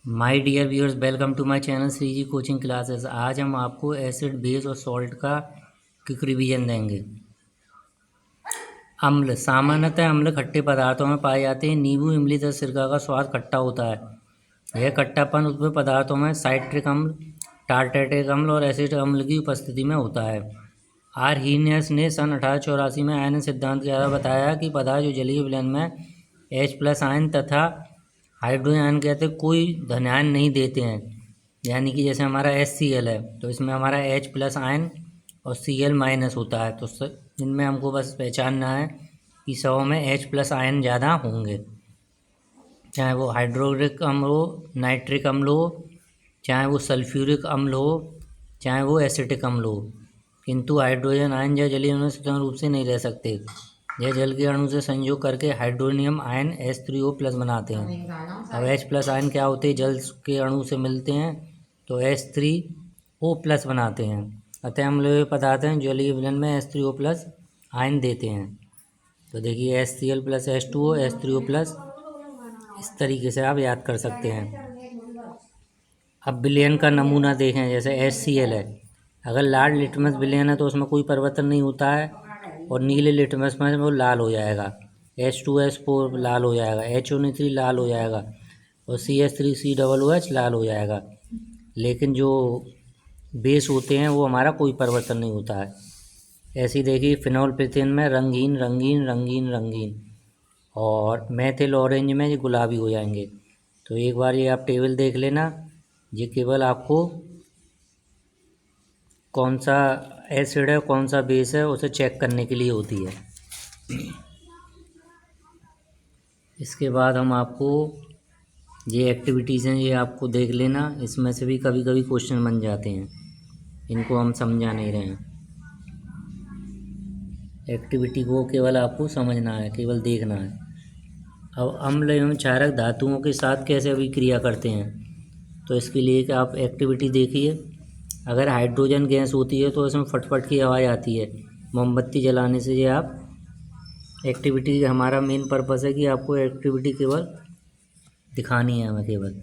My dear viewers, welcome to my channel Shri ji coaching classes. आज हम आपको एसिड, बेस और सॉल्ट का क्विक रिवीजन देंगे। अम्ल सामान्यतः अम्ल खट्टे पदार्थों में पाए जाते हैं। नींबू, इमली तथा सिरका का स्वाद खट्टा होता है। यह खट्टापन उत्पन्न पदार्थों में साइट्रिक अम्ल, टार्टेटिक अम्ल और एसिटिक अम्ल की उपस्थिति में होता है। आर हीनियस ने सन 1884 में आयन सिद्धांत के द्वारा बताया कि पदार्थ जो जलीय विलयन में H+ आयन तथा हाइड्रोजन आयन कहते कोई धन आयन नहीं देते हैं। यानी कि जैसे हमारा HCl है तो इसमें हमारा H+ आयन और Cl- होता है। तो इनमें हमको बस पहचानना है कि सब में H+ आयन ज़्यादा होंगे, चाहे वो हाइड्रोक्लोरिक अम्ल हो, नाइट्रिक अम्ल हो, चाहे वो सल्फ्यूरिक अम्ल हो, चाहे वो एसिटिक अम्ल हो। किंतु हाइड्रोजन आयन या जलीय अणु स्वतंत्र रूप से नहीं रह सकते। यह जल के अणु से संयोग करके हाइड्रोनियम आयन H3O+ बनाते हैं। अब H+ आयन क्या होते हैं? जल के अणु से मिलते हैं तो H3O+ बनाते हैं। अतः अम्लीय पदार्थ हैं जलीय विलयन में H3O+ आयन देते हैं। तो देखिए HCl+H2O H3O+, इस तरीके से आप याद कर सकते हैं। अब विलयन का नमूना देखें, जैसे HCl है, अगर लाल लिटमस विलयन है तो उसमें कोई परिवर्तन नहीं होता है और नीले लिटमस में वो लाल हो जाएगा। H2S4 लाल हो जाएगा, HNO3 लाल हो जाएगा और CH3COOH लाल हो जाएगा। लेकिन जो बेस होते हैं वो हमारा कोई परिवर्तन नहीं होता है। ऐसे ही देखिए फिनॉल प्रीथेन में रंगीन रंगीन रंगीन रंगीन और मेथिल ऑरेंज में ये गुलाबी हो जाएंगे। तो एक बार ये आप टेबल देख लेना, ये केवल आपको कौन सा एसिड है कौन सा बेस है उसे चेक करने के लिए होती है। इसके बाद हम आपको ये एक्टिविटीज़ हैं, ये आपको देख लेना। इसमें से भी कभी कभी क्वेश्चन बन जाते हैं, इनको हम समझा नहीं रहे हैं। एक्टिविटी को केवल आपको समझना है, केवल देखना है। अब अम्ल एवं क्षारक धातुओं के साथ कैसे अभिक्रिया करते हैं, तो इसके लिए कि आप एक्टिविटी देखिए। अगर हाइड्रोजन गैस होती है तो इसमें फटफट की आवाज़ आती है मोमबत्ती जलाने से। ये आप एक्टिविटी, हमारा मेन पर्पस है कि आपको एक्टिविटी केवल दिखानी है हमें केवल।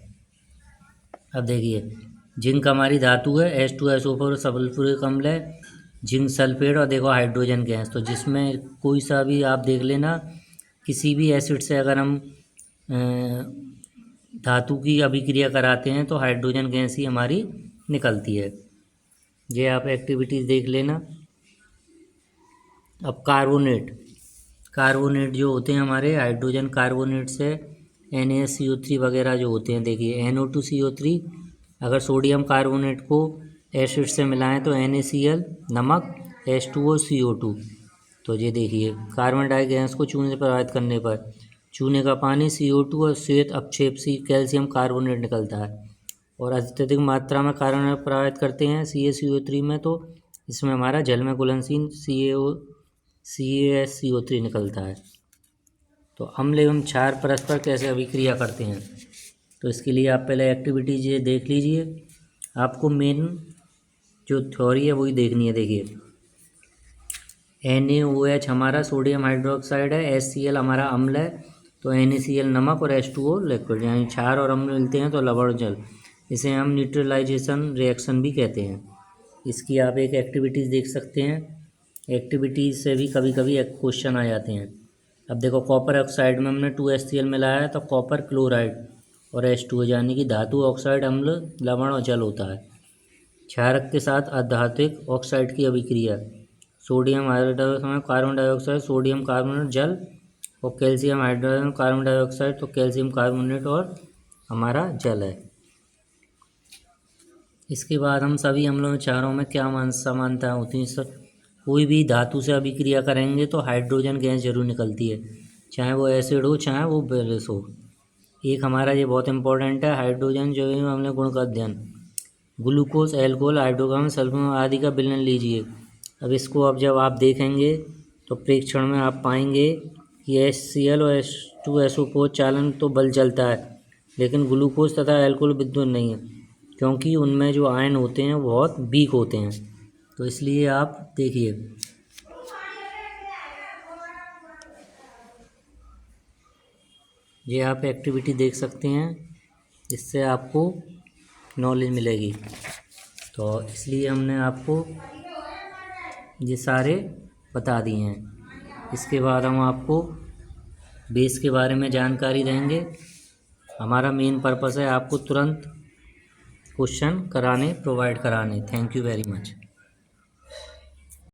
अब देखिए, जिंक हमारी धातु है, H2SO4 सल्फ्यूरिक अम्ल है, जिंक सल्फेट और देखो हाइड्रोजन गैस। तो जिसमें कोई सा भी आप देख लेना, किसी भी एसिड से अगर हम धातु की अभिक्रिया कराते हैं तो हाइड्रोजन गैस ही हमारी निकलती है। ये आप एक्टिविटीज़ देख लेना। अब कार्बोनेट जो होते हैं हमारे, हाइड्रोजन कार्बोनेट से NaCO3 वगैरह जो होते हैं, देखिए NO2CO3। अगर सोडियम कार्बोनेट को एसिड से मिलाएं तो NaCl, नमक, H2O CO2। तो ये देखिए, कार्बन डाई गैस को चूने से प्रभावित करने पर चूने का पानी CO2 और श्वेत अपक्षेप कैल्शियम कार्बोनेट निकलता है। और अत्यधिक मात्रा में कार्बन प्रभावित करते हैं CaCO3 में, तो इसमें हमारा जल में घुलनशील CaSCO3 निकलता है। तो अम्ल एवं क्षार परस्पर कैसे अभिक्रिया करते हैं, तो इसके लिए आप पहले एक्टिविटीज ये देख लीजिए। आपको मेन जो थ्योरी है वही देखनी है। देखिए, NaOH हमारा सोडियम हाइड्रोक्साइड है, HCl हमारा अम्ल है, तो NaCl नमक और H2O लिक्विड, यानी क्षार और अम्ल मिलते हैं तो लवण जल। इसे हम न्यूट्रलाइजेशन रिएक्शन भी कहते हैं। इसकी आप एक एक्टिविटीज़ देख सकते हैं। एक्टिविटीज़ से भी कभी कभी एक क्वेश्चन आ जाते हैं। अब देखो, कॉपर ऑक्साइड में हमने 2HCl मिलाया है तो कॉपर क्लोराइड और H2O, यानी कि धातु ऑक्साइड अम्ल लवण और जल होता है। क्षारक के साथ अधात्विक ऑक्साइड की अभिक्रिया, सोडियम हाइड्रोक्साइड में कार्बन डाइऑक्साइड, सोडियम कार्बोनेट जल, और कैल्शियम हाइड्रोजन कार्बन डाइऑक्साइड तो कैल्शियम कार्बोनेट और हमारा जल है। इसके बाद हम सभी अम्लों में क्षारों में क्या समानता होती है सर? कोई भी धातु से अभिक्रिया करेंगे तो हाइड्रोजन गैस जरूर निकलती है, चाहे वो एसिड हो चाहे वो बेस हो। एक हमारा ये बहुत इंपॉर्टेंट है, हाइड्रोजन जो है हमने गुण का अध्ययन, ग्लूकोज, एल्कोहल, हाइड्रोकार्बन, सल्फर आदि का विलयन लीजिए। अब इसको अब जब आप देखेंगे तो प्रेक्षण में आप पाएंगे कि HCl और H2SO4 चालन तो बल चलता है, लेकिन ग्लूकोज तथा एल्कोहल विद्युत नहीं है, क्योंकि उनमें जो आयन होते हैं वो बहुत वीक होते हैं। तो इसलिए आप देखिए, ये आप एक्टिविटी देख सकते हैं। इससे आपको नॉलेज मिलेगी। तो इसलिए हमने आपको ये सारे बता दिए हैं। इसके बाद हम आपको बेस के बारे में जानकारी देंगे। हमारा मेन पर्पस है आपको तुरंत क्वेश्चन प्रोवाइड कराने। Thank you very much.